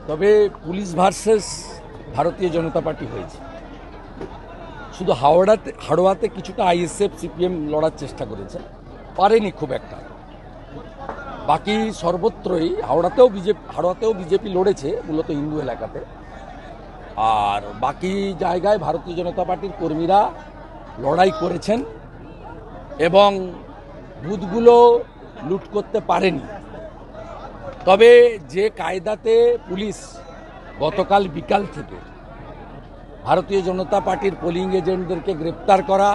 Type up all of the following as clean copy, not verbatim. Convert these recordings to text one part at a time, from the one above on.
তবে police versus ভারতীয় জনতা party হয়েছে। শুধু হাওড়াতে কিছুটা আইএসএফ সিপিএম লড়ার চেষ্টা করেছে, পারেনি খুব একটা। বাকি সর্বত্রই হাওড়াতেও বিজেপি লড়েছে, মূলত হিন্দু এলাকাতে। আর বাকি জায়গায় ভারতীয় জনতা পার্টির কর্মীরা লড়াই করেছেন এবং বুথগুলো লুট করতে পারেনি। তবে যে কায়দাতে পুলিশ গতকাল বিকাল থেকে ভারতীয় জনতা পার্টির পোলিং এজেন্টদেরকে গ্রেপ্তার করা,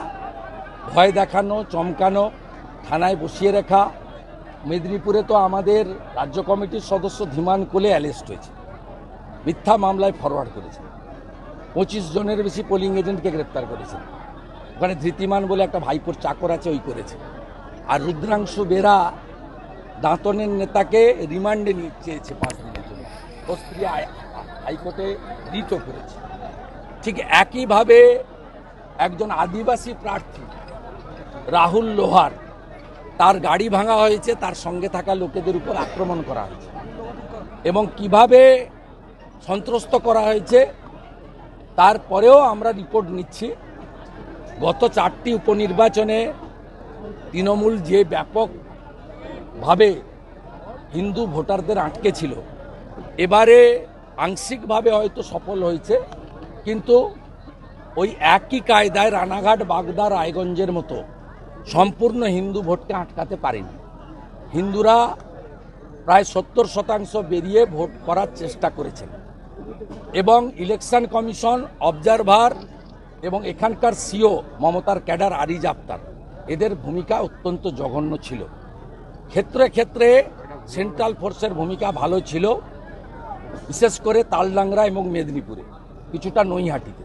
ভয় দেখানো, চমকানো, থানায় বসিয়ে রাখা। মেদিনীপুরে তো আমাদের রাজ্য কমিটির সদস্য ধীমান কোলে অ্যারেস্ট হয়েছে, মিথ্যা মামলায় ফরওয়ার্ড করেছে। 25 জনের বেশি পোলিং এজেন্টকে গ্রেপ্তার করেছে। ওখানে ধৃতিমান বলে একটা ভাইপোর চাকর আছে, ওই করেছে। আর রুদ্রাংশু বেরা দাঁতনের নেতাকে রিমান্ডে নিয়ে চেয়েছে 5 দিনের জন্য, ও স্ত্রী হাইকোর্টে রিটও করেছে। ঠিক একইভাবে একজন আদিবাসী প্রার্থী রাহুল লোহার, তার গাড়ি ভাঙা হয়েছে, তার সঙ্গে থাকা লোকেদের উপর আক্রমণ করা হয়েছে এবং কিভাবে সন্ত্রস্ত করা হয়েছে তারপরেও আমরা রিপোর্ট নিচ্ছি। গত 4টি উপনির্বাচনে তৃণমূল যে ব্যাপকভাবে হিন্দু ভোটারদের আটকে ছিল, এবারে আংশিকভাবে হয়তো সফল হয়েছে, কিন্তু ওই একই কায়দায় রানাঘাট, বাগদা, রায়গঞ্জের মতো সম্পূর্ণ হিন্দু ভোটকে আটকাতে পারেনি। হিন্দুরা প্রায় 70% বেরিয়ে ভোট করার চেষ্টা করেছেন এবং ইলেকশন কমিশন, অবজারভার এবং এখানকার সিও মমতার ক্যাডার আরিজ আফতার, এদের ভূমিকা অত্যন্ত জঘন্য ছিল। ক্ষেত্রে ক্ষেত্রে সেন্ট্রাল ফোর্সের ভূমিকা ভালো ছিল, বিশেষ করে তালডাংরা এবং মেদিনীপুরে, কিছুটা নৈহাটিতে।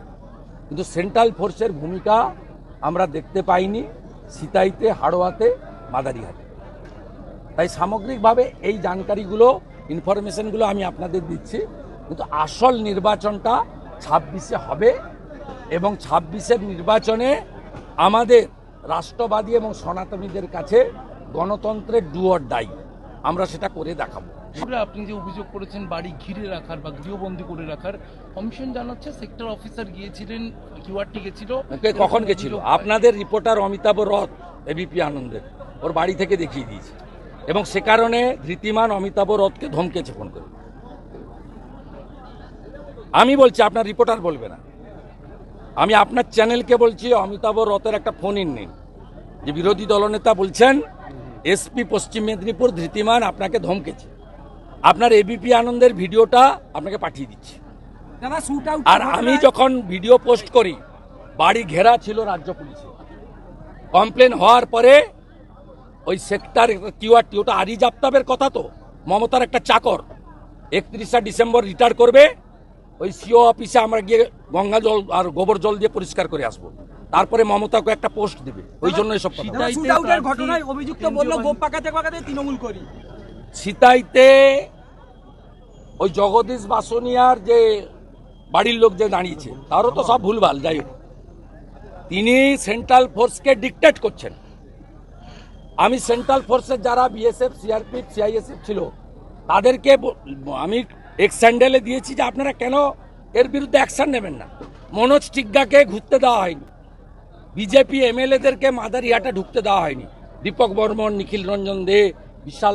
কিন্তু সেন্ট্রাল ফোর্সের ভূমিকা আমরা দেখতে পাইনি সিতাইতে, হাড়োয়াতে, মাদারিহাটে। তাই সামগ্রিকভাবে এই জানকারিগুলো, ইনফরমেশনগুলো আমি আপনাদের দিচ্ছি, কিন্তু আসল নির্বাচনটা 26-এ হবে এবং 26-এর নির্বাচনে আমাদের রাষ্ট্রবাদী এবং সনাতনীদের কাছে গণতন্ত্রের ডু অর ডাই, আমরা সেটা করে দেখাবো। আপনি যে অভিযোগ করেছেন বাড়ি ঘিরে রাখার বা গৃহবন্দী করে রাখার, কমিশন জানাচ্ছে সেক্টর অফিসার গিয়েছিলেন, কিউআরটি গেছিল। কখন গেছিল? আপনাদের রিপোর্টার অমিতাভ রথ এবিপি আনন্দের ওর বাড়ি থেকে দেখিয়ে দিয়েছে এবং সে কারণে ধৃতিমান অমিতাভ রথকে ধমকেছে ফোন করে। আমি বলছি, আপনার রিপোর্টার বলবে না। আমি আপনার চ্যানেলকে বলছি, অমিতাভ রথের একটা ফোন ইন নিন, যে বিরোধী দলনেতা বলছেন এসপি পশ্চিম মেদিনীপুর ধৃতিমান আপনাকে ধমকেছে। আপনার এবিপি আনন্দের ভিডিওটা আপনাকে পাঠিয়ে দিচ্ছি। আর আমি যখন ভিডিও পোস্ট করি, বাড়ি ঘেরা ছিল রাজ্য পুলিশে। কমপ্লেন হওয়ার পরে ওই সেক্টর কিউআরটি, ওটা আরিজ আফতাবের কথা, তো মমতার একটা চাকর 31 ডিসেম্বর রিটায়ার করবে। ওই সিও অফিসে আমরা গিয়ে গঙ্গা জল আর গোবর জল দিয়ে পরিষ্কার করে আসবো, তারপরে মমতাকে একটা পোস্ট দেবে। ওই জন্য এসব ঘটনায় অভিযুক্ত বলল গোপ পাকাতে পাকাতে তৃণমূল করি। সিতাইতে ওই জগদীশ বাসনিয়ার যে বাড়ির লোক যে দাঁড়িয়েছে, তারও তো সব ভুলভাল। যাই হোক, তিনি সেন্ট্রাল ফোর্সকে ডিকটেট করছেন। আমি সেন্ট্রাল ফোর্সের যারা বিএসএফ, সিআরপিএফ, সিআইএসএফ ছিল, তাদেরকে আমি এক্স স্যান্ডেলে দিয়েছি যে আপনারা কেন এর বিরুদ্ধে অ্যাকশন নেবেন না। মনোজ টিগ্গাকে ঘুরতে দেওয়া হয়নি, বিজেপি এমএলএদেরকে মাদারিহাটে ঢুকতে দেওয়া হয়নি, দীপক বর্মন, নিখিল রঞ্জন দে, বিশাল